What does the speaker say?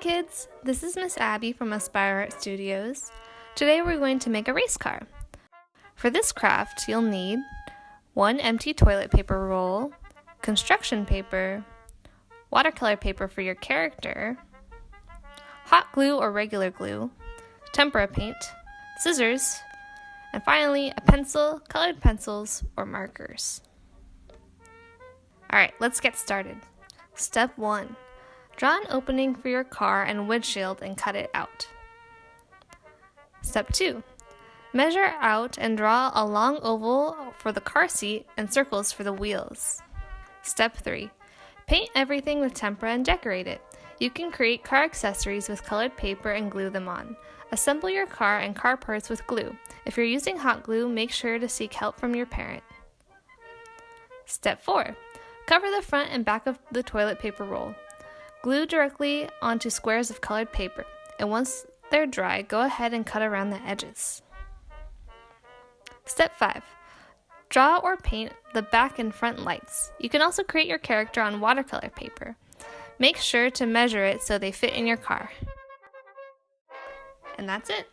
kids, this is Miss Abby from Aspire Art Studios. Today we're going to make a race car. For this craft, you'll need 1 empty toilet paper roll, construction paper, watercolor paper for your character, hot glue or regular glue, tempera paint, scissors, and finally a pencil, colored pencils, or markers. Alright, let's get started. Step 1. Draw an opening for your car and windshield and cut it out. Step 2. Measure out and draw a long oval for the car seat and circles for the wheels. Step 3. Paint everything with tempera and decorate it. You can create car accessories with colored paper and glue them on. Assemble your car and car parts with glue. If you're using hot glue, make sure to seek help from your parent. Step 4. Cover the front and back of the toilet paper roll. Glue directly onto squares of colored paper, and once they're dry, go ahead and cut around the edges. Step 5. Draw or paint the back and front lights. You can also create your character on watercolor paper. Make sure to measure it so they fit in your car. And that's it.